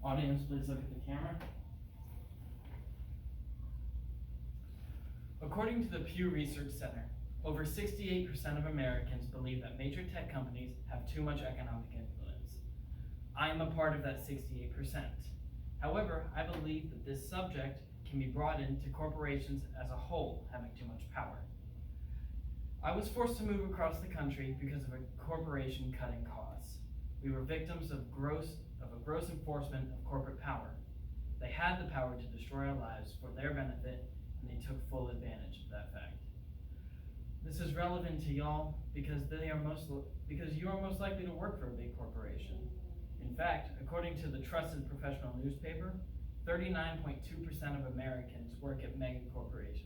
Audience, please look at the camera. According to the Pew Research Center, over 68% of Americans believe that major tech companies have too much economic influence. I am a part of that 68%. However, I believe that this subject can be brought into corporations as a whole having too much power. I was forced to move across the country because of a corporation cutting costs. We were victims of a gross enforcement of corporate power. They had the power to destroy our lives for their benefit, and they took full advantage of that fact. This is relevant to y'all because you are most likely to work for a big corporation. In fact, according to the trusted professional newspaper, 39.2% of Americans work at mega corporations.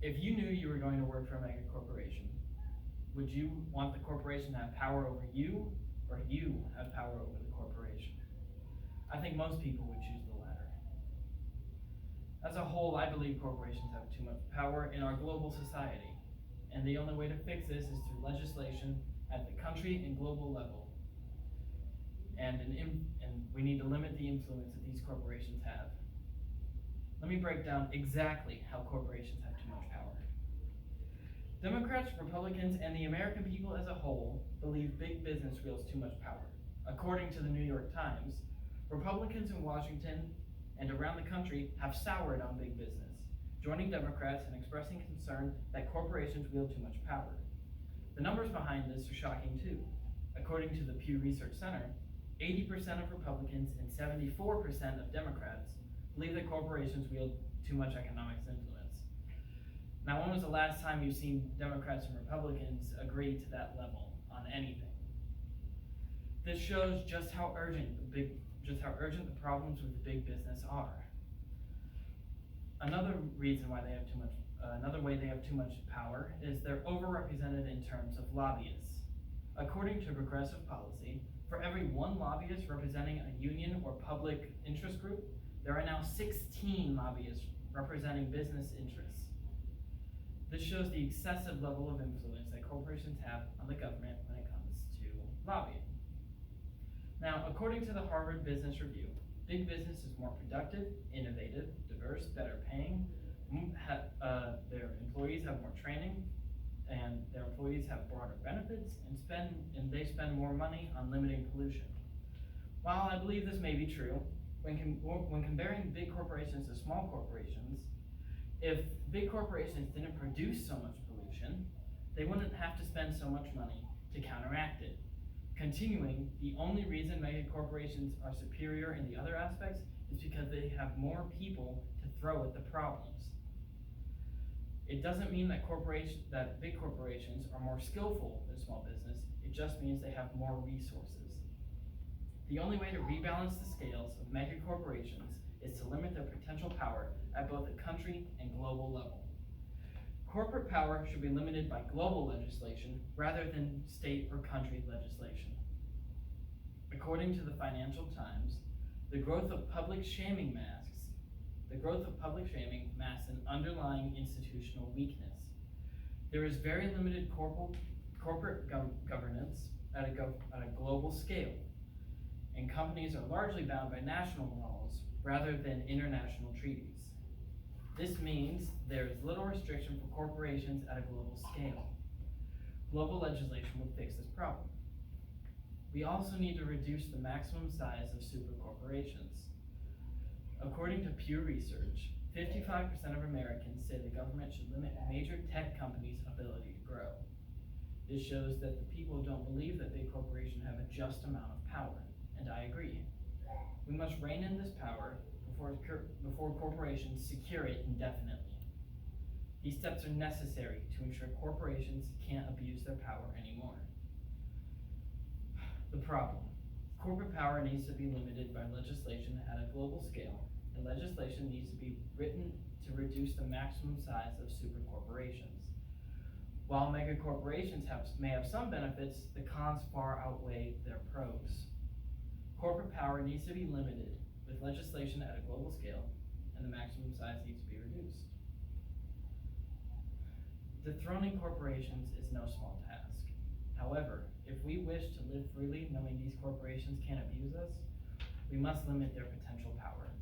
If you knew you were going to work for a mega corporation, would you want the corporation to have power over you, or you have power over the corporation? I think most people would choose the latter. As a whole, I believe corporations have too much power in our global society, and the only way to fix this is through legislation at the country and global level. And we need to limit the influence that these corporations have. Let me break down exactly how corporations have too much power. Democrats, Republicans, and the American people as a whole believe big business wields too much power. According to the New York Times, Republicans in Washington and around the country have soured on big business, joining Democrats in expressing concern that corporations wield too much power. The numbers behind this are shocking too. According to the Pew Research Center, 80% of Republicans and 74% of Democrats believe that corporations wield too much economic influence. Now, when was the last time you've seen Democrats and Republicans agree to that level on anything? This shows just how urgent the problems with big business are. Another way they have too much power is they're overrepresented in terms of lobbyists. According to progressive policy, for every one lobbyist representing a union or public interest group, there are now 16 lobbyists representing business interests. This shows the excessive level of influence that corporations have on the government when it comes to lobbying. Now, according to the Harvard Business Review, big business is more productive, innovative, diverse, better paying, their employees have more training, and their employees have broader benefits, and they spend more money on limiting pollution. While I believe this may be true, when comparing big corporations to small corporations, if big corporations didn't produce so much pollution, they wouldn't have to spend so much money to counteract it. Continuing, the only reason mega corporations are superior in the other aspects is because they have more people to throw at the problems. It doesn't mean that big corporations are more skillful than small business, it just means they have more resources. The only way to rebalance the scales of mega corporations is to limit their potential power at both a country and global level. Corporate power should be limited by global legislation rather than state or country legislation. According to the Financial Times, the growth of public shaming masks an underlying institutional weakness. There is very limited corporate governance at a global scale, and companies are largely bound by national laws rather than international treaties. This means there is little restriction for corporations at a global scale. Global legislation would fix this problem. We also need to reduce the maximum size of super corporations. According to Pew Research, 55% of Americans say the government should limit major tech companies' ability to grow. This shows that the people don't believe that big corporations have a just amount of power, and I agree. We must rein in this power before corporations secure it indefinitely. These steps are necessary to ensure corporations can't abuse their power anymore. The problem: corporate power needs to be limited by legislation at a global scale, and legislation needs to be written to reduce the maximum size of super corporations. While mega corporations may have some benefits, the cons far outweigh their pros. Corporate power needs to be limited with legislation at a global scale, and the maximum size needs to be reduced. Dethroning corporations is no small task. However, if we wish to live freely knowing these corporations can't abuse us, we must limit their potential power.